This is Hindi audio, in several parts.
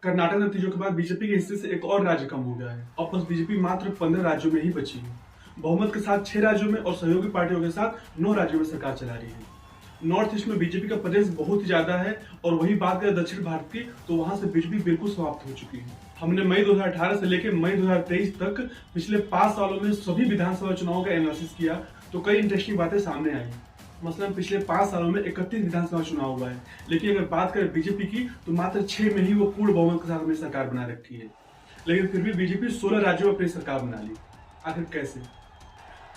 कर्नाटक नतीजों के बाद बीजेपी के हिस्से से एक और राज्य कम हो गया है। अब बस बीजेपी मात्र 15 राज्यों में ही बची है। बहुमत के साथ 6 राज्यों में और सहयोगी पार्टियों के साथ 9 राज्यों में सरकार चला रही है। नॉर्थ ईस्ट में बीजेपी का प्रदेश बहुत ही ज्यादा है और वही बात करें दक्षिण भारत की तो वहां से बीजेपी बिल्कुल समाप्त हो चुकी है। हमने मई 2018 से लेकर मई 2023 तक पिछले 5 सालों में सभी विधानसभा चुनावों का एनालिसिस किया तो कई इंटरेस्टिंग बातें सामने आई। मसलन पिछले 5 सालों में 31 विधानसभा चुनाव हुआ है, लेकिन अगर बात करें बीजेपी की तो मात्र 6 में ही वो पूर्ण बहुमत के साथ अपनी सरकार बना रखी है। लेकिन फिर भी बीजेपी 16 राज्यों में अपनी सरकार बना ली। आखिर कैसे?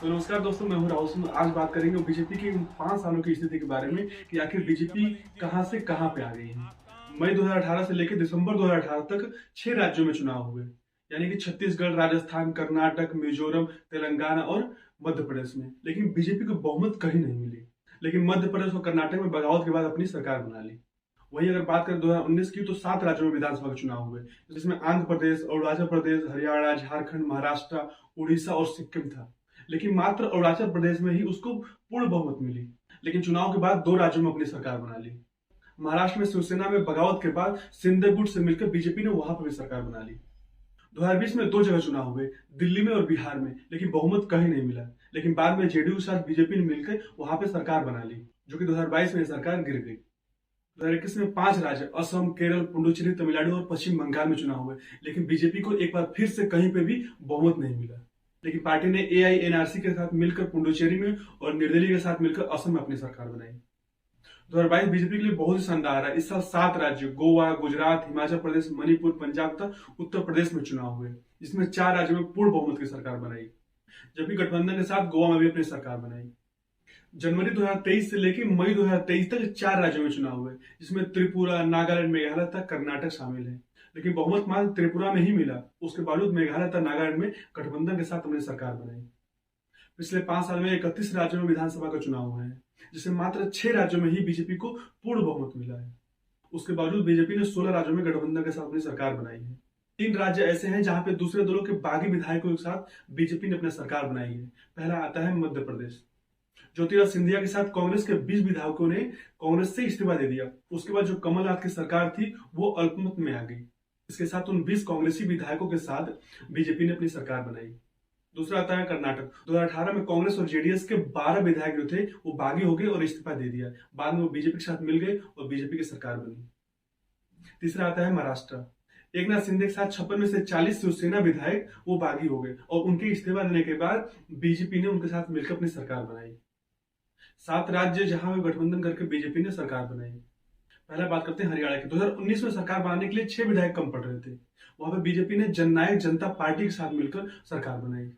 तो नमस्कार दोस्तों, मैं हूं राहुल सिंह। आज बात करेंगे बीजेपी की 5 सालों की स्थिति के बारे में कि आखिर बीजेपी कहां से कहां पे आ गई है। मई 2018 से लेकर दिसंबर 2018 तक 6 राज्यों में चुनाव हुए, यानी कि छत्तीसगढ़, राजस्थान, कर्नाटक, मिजोरम, तेलंगाना और मध्य प्रदेश में। लेकिन बीजेपी को बहुमत कहीं नहीं मिली। लेकिन मध्य प्रदेश और कर्नाटक में बगावत के बाद अपनी सरकार बना ली। वहीं अगर बात करें 2019 की तो 7 राज्यों में विधानसभा के चुनाव हुए, जिसमें आंध्र प्रदेश, अरुणाचल प्रदेश, हरियाणा, झारखंड, महाराष्ट्र, उड़ीसा और सिक्किम था। लेकिन मात्र अरुणाचल प्रदेश में ही उसको पूर्ण बहुमत मिली। लेकिन चुनाव के बाद 2 राज्यों में अपनी सरकार बना ली। महाराष्ट्र में शिवसेना में बगावत के बाद शिंदे गुट से मिलकर बीजेपी ने वहां पर भी सरकार बना ली। 2020 में 2 जगह चुनाव हुए, दिल्ली में और बिहार में, लेकिन बहुमत कहीं नहीं मिला। लेकिन बाद में जेडीयू के साथ बीजेपी ने मिलकर वहां पे सरकार बना ली, जो कि 2022 में सरकार गिर गई। 2021 में 5 राज्य असम, केरल, पुडुचेरी, तमिलनाडु और पश्चिम बंगाल में चुनाव हुए, लेकिन बीजेपी को एक बार फिर से कहीं पे भी बहुमत नहीं मिला। लेकिन पार्टी ने एआईएनआरसी के साथ मिलकर पुडुचेरी में और निर्दलीय के साथ मिलकर असम में अपनी सरकार बनाई। 2022 बीजेपी के लिए बहुत ही शानदार है। इस साल 7 राज्य गोवा, गुजरात, हिमाचल प्रदेश, मणिपुर, पंजाब तथा उत्तर प्रदेश में चुनाव हुए, जिसमें 4 राज्यों में पूर्ण बहुमत की सरकार बनाई, जबकि गठबंधन के साथ गोवा में भी अपनी सरकार बनाई। जनवरी 2023 से लेकर मई 2023 तक 4 राज्यों में चुनाव हुए, जिसमें त्रिपुरा, नागालैंड, मेघालय तक कर्नाटक शामिल है। लेकिन बहुमत मात्र त्रिपुरा में ही मिला। उसके बावजूद मेघालय तथा नागालैंड में गठबंधन के साथ अपनी सरकार बनाई। पिछले 5 साल में 31 राज्यों में विधानसभा का चुनाव हुआ है, जिसमें मात्र 6 राज्यों में ही बीजेपी को पूर्ण बहुमत मिला है। उसके बावजूद बीजेपी ने 16 राज्यों में गठबंधन के साथ अपनी सरकार बनाई है। 3 राज्य ऐसे हैं जहां पे दूसरे दलों के बागी विधायकों के साथ बीजेपी ने अपनी सरकार बनाई है। पहला आता है मध्य प्रदेश। ज्योतिरादित्य सिंधिया के साथ कांग्रेस के 20 विधायकों ने कांग्रेस से इस्तीफा दे दिया। उसके बाद जो कमलनाथ की सरकार थी वो अल्पमत में आ गई। इसके साथ उन 20 कांग्रेसी विधायकों के साथ बीजेपी ने अपनी सरकार बनाई। दूसरा आता है कर्नाटक। 2018 में कांग्रेस और जेडीएस के 12 विधायक जो थे वो बागी हो गए और इस्तीफा दे दिया। बाद में वो बीजेपी के साथ मिल गए और बीजेपी की सरकार बनी। तीसरा आता है महाराष्ट्र। एकनाथ शिंदे के साथ 56 में से 40 शिवसेना विधायक वो बागी हो गए और उनके इस्तीफा देने के बाद बीजेपी ने उनके साथ मिलकर अपनी सरकार बनाई। 7 राज्य जहां में गठबंधन करके बीजेपी ने सरकार बनाई। पहला बात करते हैं हरियाणा की। 2019 में सरकार बनाने के लिए 6 विधायक कम पड़ रहे थे। वहां पर बीजेपी ने जननायक जनता पार्टी के साथ मिलकर सरकार बनाई।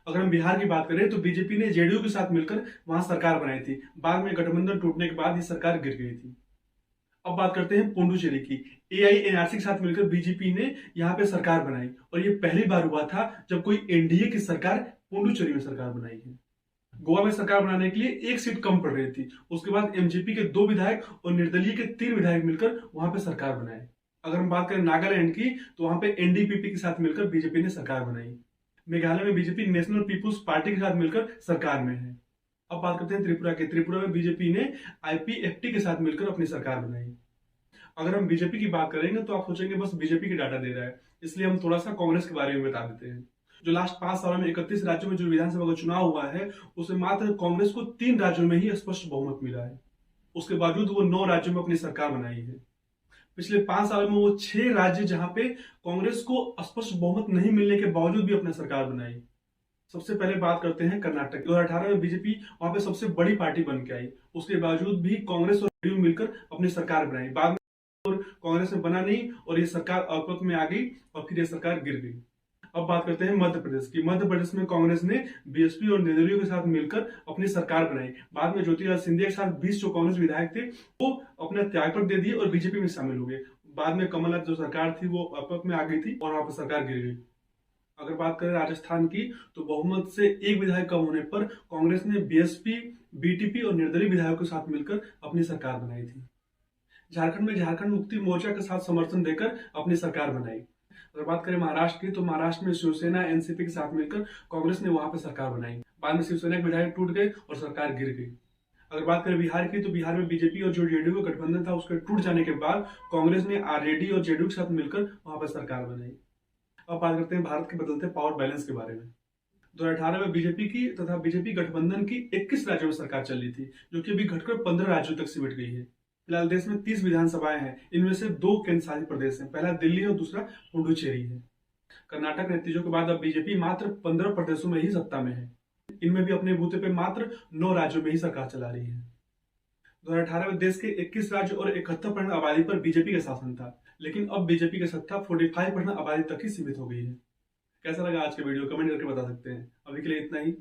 अगर हम बिहार की बात करें तो बीजेपी ने जेडीयू के साथ मिलकर वहां सरकार बनाई थी। बाद में गठबंधन टूटने के बाद ये सरकार गिर गई थी। अब बात करते हैं पुडुचेरी की। एआईएनआरसी के साथ मिलकर बीजेपी ने यहाँ पे सरकार बनाई और ये पहली बार हुआ था जब कोई एनडीए की सरकार पुडुचेरी में सरकार बनाई है। गोवा में सरकार बनाने के लिए 1 सीट कम पड़ रही थी। उसके बाद एमजीपी के 2 विधायक और निर्दलीय के 3 विधायक मिलकर वहां पे सरकार बनाए। अगर हम बात करें नागालैंड की तो वहां पे एनडीपीपी के साथ मिलकर बीजेपी ने सरकार बनाई। मेघालय में बीजेपी नेशनल पीपुल्स पार्टी के साथ मिलकर सरकार में है। अब बात करते हैं त्रिपुरा की। त्रिपुरा में बीजेपी ने आईपीएफटी के साथ मिलकर अपनी सरकार बनाई। अगर हम बीजेपी की बात करेंगे तो आप सोचेंगे बस बीजेपी की डाटा दे रहा है, इसलिए हम थोड़ा सा कांग्रेस के बारे में बता देते हैं। जो लास्ट 5 सालों में 31 राज्यों में जो विधानसभा का चुनाव हुआ है उसमें मात्र कांग्रेस को 3 राज्यों में ही स्पष्ट बहुमत मिला है। उसके बावजूद वो 9 राज्यों में अपनी सरकार बनाई है। पिछले 5 सालों में वो 6 राज्य जहां पे कांग्रेस को स्पष्ट बहुमत नहीं मिलने के बावजूद भी अपनी सरकार बनाई। सबसे पहले बात करते हैं कर्नाटक। 2018 में बीजेपी वहां पे सबसे बड़ी पार्टी बन के आई। उसके बावजूद भी कांग्रेस और जेडीयू मिलकर अपनी सरकार बनाई। बाद में कांग्रेस में बना नहीं और ये सरकार अल्पमत में आ गई और फिर ये सरकार गिर गई। अब बात करते हैं मध्य प्रदेश की। मध्य प्रदेश में कांग्रेस ने बीएसपी और निर्दलीय के साथ मिलकर अपनी सरकार बनाई। बाद में ज्योतिरादित्य सिंधिया के साथ 20 जो कांग्रेस विधायक थे वो अपना त्यागपत्र दे दिए और बीजेपी में शामिल हो गए। बाद में कमलनाथ जो सरकार थी वो अल्पमत में आ गई थी और वहां पर सरकार गिर गई। अगर बात करें राजस्थान की तो बहुमत से 1 विधायक कम होने पर कांग्रेस ने बीएसपी, बीटीपी और निर्दलीय विधायकों के साथ मिलकर अपनी सरकार बनाई थी। झारखंड में झारखंड मुक्ति मोर्चा के साथ समर्थन देकर अपनी सरकार बनाई। अगर बात करें महाराष्ट्र की तो महाराष्ट्र में शिवसेना एनसीपी के साथ मिलकर कांग्रेस ने वहां पर सरकार बनाई। बाद में शिवसेना के विधायक टूट गए और सरकार गिर गई। अगर बात करें बिहार की, तो बिहार में बीजेपी और जो जेडीयू का गठबंधन था उसके टूट जाने के बाद कांग्रेस ने आरजेडी और जेडीयू के साथ मिलकर वहां पर सरकार बनाई। अब बात करते हैं भारत के बदलते पावर बैलेंस के बारे में। 2018 में बीजेपी की तथा बीजेपी गठबंधन की 21 राज्यों में सरकार चल रही थी, जो कि अभी घटकर 15 राज्यों तक सिमट गई है। फिलहाल देश में 30 विधानसभाएं हैं, इनमें से 2 केंद्र शासित प्रदेश हैं, पहला दिल्ली और दूसरा पुडुचेरी है। कर्नाटक नतीजों के बाद अब बीजेपी मात्र 15 प्रदेशों में ही सत्ता में है। इनमें भी अपने बूते पे मात्र 9 राज्यों में ही सरकार चला रही है। 2018 में देश के 21 राज्य और 71% आबादी पर बीजेपी का शासन था, लेकिन अब बीजेपी की सत्ता 45% आबादी तक ही सीमित हो गई है। कैसा लगा आज का वीडियो, कमेंट करके बता सकते हैं। अभी के लिए इतना ही।